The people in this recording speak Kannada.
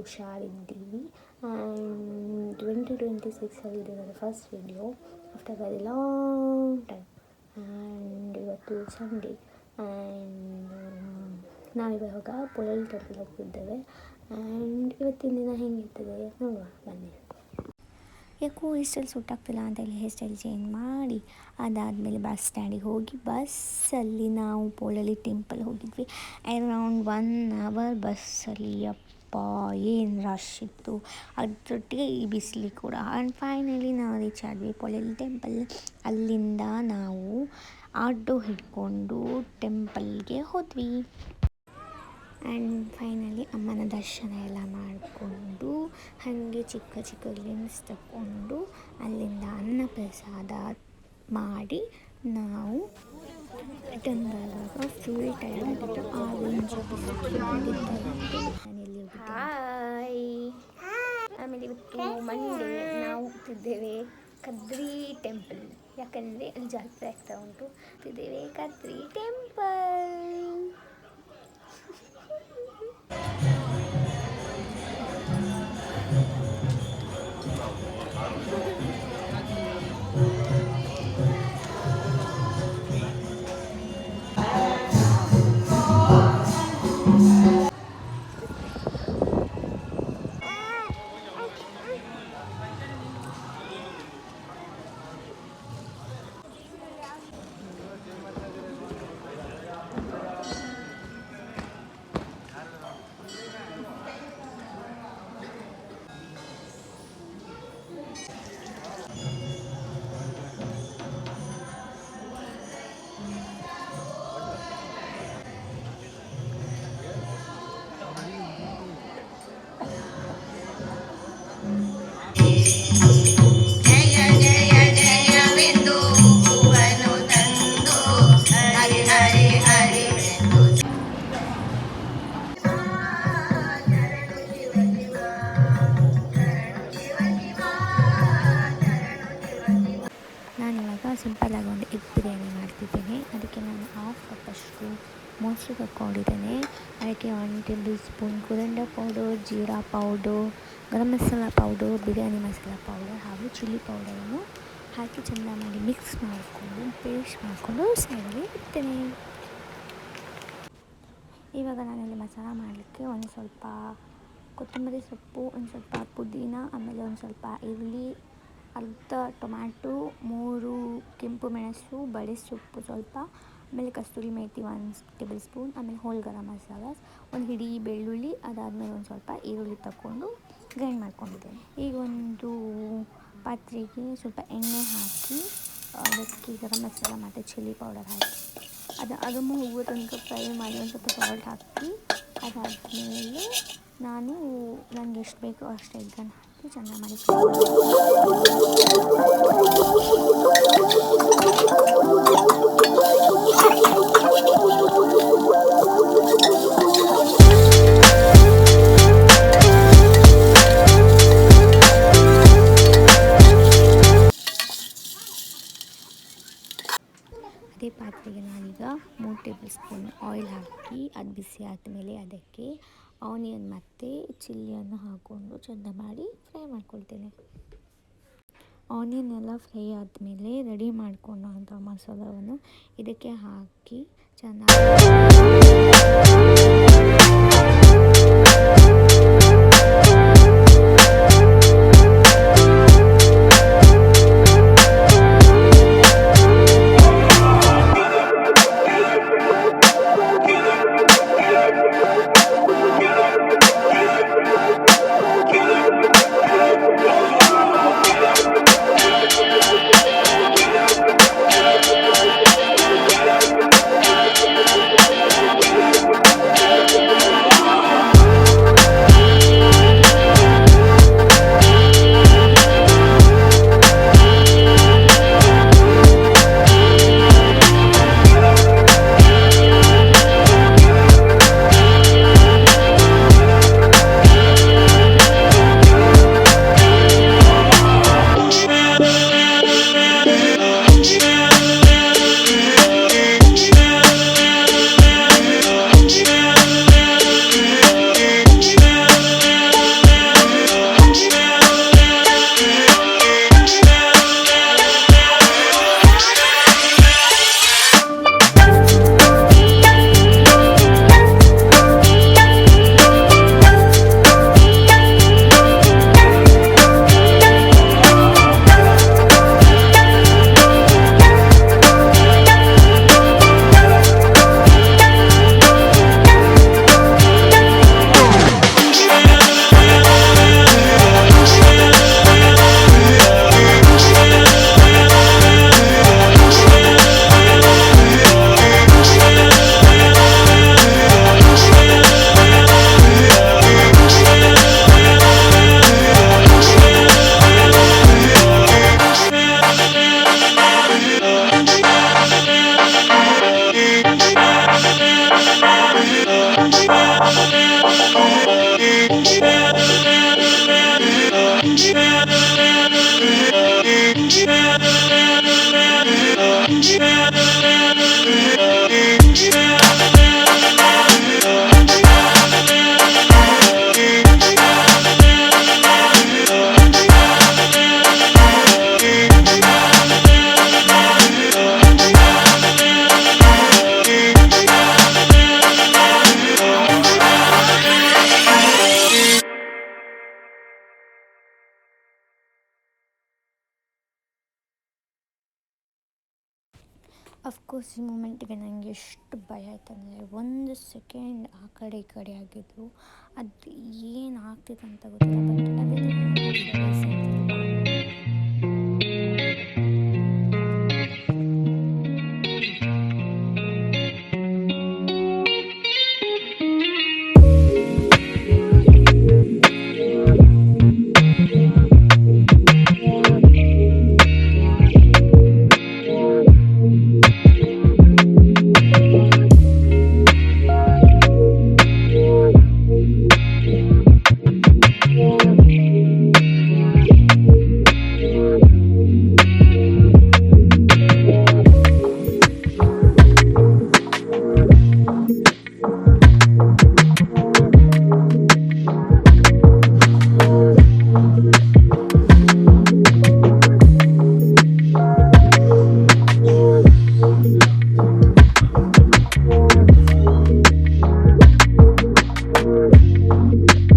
ಹುಷಾರಿದ್ದೀವಿ. ಆ್ಯಂಡ್ 2026 ಇದು ನನ್ನ first video after very long time. And ಇವತ್ತು ಸಂಡೇ ಆ್ಯಂಡ್ ನಾವಿವಾಗ ಪೊಳಲ್ ಟೆಂಪಲ್ ಹೋಗ್ತಿದ್ದೇವೆ. ಆ್ಯಂಡ್ ಇವತ್ತಿನ ದಿನ ಹೆಂಗಿರ್ತದೆ ನೋಡುವ ಬನ್ನಿ. ಯಾಕೋ ಹೇರ್ ಸ್ಟೈಲ್ ಸೂಟ್ ಆಗ್ತಿಲ್ಲ ಅಂತ ಹೇಳಿ ಹೇರ್ ಸ್ಟೈಲ್ ಚೇಂಜ್ ಮಾಡಿ ಅದಾದಮೇಲೆ ಬಸ್ ಸ್ಟ್ಯಾಂಡಿಗೆ ಹೋಗಿ ಬಸ್ಸಲ್ಲಿ ನಾವು ಪೊಳಲಿ ಟೆಂಪಲ್ ಹೋಗಿದ್ವಿ. ಅರೌಂಡ್ 1 hour ಬಸ್ಸಲ್ಲಿ. ಯಪ್ಪ ಏನು ರಶ್ ಇತ್ತು, ಅದರೊಟ್ಟಿಗೆ ಈ ಬಿಸಿಲು ಕೂಡ. ಆ್ಯಂಡ್ ಫೈನಲಿ ನಾವು ರೀಚ್ ಆದ್ವಿ ಪೊಳಲಿ ಟೆಂಪಲ್. ಅಲ್ಲಿಂದ ನಾವು ಆಟೋ ಹಿಡ್ಕೊಂಡು ಟೆಂಪಲ್ಗೆ ಹೋದ್ವಿ. ಆ್ಯಂಡ್ ಫೈನಲಿ ಅಮ್ಮನ ದರ್ಶನ ಎಲ್ಲ ಮಾಡಿಕೊಂಡು ಹಾಗೆ ಚಿಕ್ಕ ಚಿಕ್ಕ ಗ್ಲಿಮ್ಸ್ ತಗೊಂಡು ಅಲ್ಲಿಂದ ಅನ್ನ ಪ್ರಸಾದ ಮಾಡಿ ನಾವು ರಿಟರ್ನ್ ಬರುವಾಗ ಫುಲ್ ಟೈರ್ಡ್ ಆಗಿತ್ತು. ಆರೆಂಜ್ ಆಮೇಲೆ ಇವತ್ತು ಮಂಡೇ ನಾವು ಹೋಗ್ತಿದ್ದೇವೆ ಕದ್ರಿ ಟೆಂಪಲ್. ಯಾಕಂದರೆ ಅಲ್ಲಿ ಜಾತ್ರೆ ಆಗ್ತಾ ಉಂಟು. ಹೋಗ್ತಿದ್ದೇವೆ ಕದ್ರಿ ಟೆಂಪಲ್. ನಾನಿವಾಗ ಸಿಂಪಲ್ಲಾಗಿ ಒಂದು ಎಗ್ ಬಿರಿಯಾನಿ ಮಾಡ್ತಿದ್ದೇನೆ. ಅದಕ್ಕೆ ನಾನು 1/2 ಕಪ್ಪಷ್ಟು ಮೊಸರು ತಗೊಂಡಿದ್ದೇನೆ. ಅದಕ್ಕೆ 1 ಟೇಬಲ್ ಸ್ಪೂನ್ ಕುರಂಡ powder, jeera powder, garam masala powder, biryani masala powder ಹಾಗೂ ಚಿಲ್ಲಿ ಪೌಡರನ್ನು ಹಾಕಿ ಚೆಂದ ಮಾಡಿ ಮಿಕ್ಸ್ ಮಾಡಿಕೊಂಡು ಪೇಸ್ಟ್ ಮಾಡಿಕೊಂಡು ಸೈಡಲ್ಲಿ ಇಡ್ತೇನೆ. ಇವಾಗ ನಾನಲ್ಲಿ ಮಸಾಲ ಮಾಡಲಿಕ್ಕೆ ಒಂದು ಸ್ವಲ್ಪ ಕೊತ್ತಂಬರಿ ಸೊಪ್ಪು, ಒಂದು ಸ್ವಲ್ಪ ಪುದೀನ, ಆಮೇಲೆ ಒಂದು ಸ್ವಲ್ಪ ಈರುಳ್ಳಿ, ಅರ್ಧ ಟೊಮ್ಯಾಟೊ, 3 ಕೆಂಪು ಮೆಣಸು, ಬಡೆ ಸೊಪ್ಪು ಸ್ವಲ್ಪ, ಆಮೇಲೆ ಕಸ್ತೂರಿ ಮೇಥಿ 1 ಟೇಬಲ್ ಸ್ಪೂನ್, ಆಮೇಲೆ ಹೋಲ್ ಗರಂ ಮಸಾಲ, ಒಂದು ಹಿಡಿ ಬೆಳ್ಳುಳ್ಳಿ, ಅದಾದಮೇಲೆ ಒಂದು ಸ್ವಲ್ಪ ಈರುಳ್ಳಿ ತಗೊಂಡು ಗ್ರೈಂಡ್ ಮಾಡ್ಕೊಂಡಿದ್ದೇನೆ. ಈಗ ಒಂದು ಪಾತ್ರೆಗೆ ಸ್ವಲ್ಪ ಎಣ್ಣೆ ಹಾಕಿ ಅದಕ್ಕೆ ಗರಂ ಮಸಾಲ ಮತ್ತು ಚಿಲ್ಲಿ ಪೌಡರ್ ಹಾಕಿ ಅದು ಹೋಗುವ ತನಕ ಫ್ರೈ ಮಾಡಿ ಒಂದು ಸ್ವಲ್ಪ ಸಾಲ್ಟ್ ಹಾಕಿ ಅದಾದಮೇಲೆ ನನಗೆ ಎಷ್ಟು ಬೇಕೋ ಅಷ್ಟು ಎಗ್ಗನ್ನು ಹಾಕಿ ಚೆನ್ನಾಗಿ ಮಾಡಿ ಅದೇ ಪಾತ್ರೆಗೆ ನಾನೀಗ 3 ಟೇಬಲ್ ಸ್ಪೂನ್ ಆಯಿಲ್ ಹಾಕಿ ಅದು ಬಿಸಿ ಆದಮೇಲೆ ಅದಕ್ಕೆ ಆನಿಯನ್ ಮತ್ತು ಚಿಲ್ಲಿಯನ್ನು ಹಾಕ್ಕೊಂಡು ಚೆಂದ ಮಾಡಿ ಫ್ರೈ ಮಾಡ್ಕೊಳ್ತೇನೆ. ಆನಿಯನ್ ಎಲ್ಲ ಫ್ರೈ ಆದಮೇಲೆ ರೆಡಿ ಮಾಡ್ಕೊಂಡಂಥ ಮಸಾಲವನ್ನು ಇದಕ್ಕೆ ಹಾಕಿ ಚೆನ್ನಾಗಿ ಅಫ್ಕೋರ್ಸ್ ಈ ಮೂಮೆಂಟಿಗೆ ನನಗೆ ಎಷ್ಟು ಭಯ ಆಯ್ತಂದರೆ ಒಂದು ಸೆಕೆಂಡ್ ಆ ಕಡೆ ಈ ಕಡೆ ಆಗಿದ್ದು ಅದು ಏನು ಆಗ್ತಿತ್ತು ಅಂತ ಗೊತ್ತಿಲ್ಲ. But everything for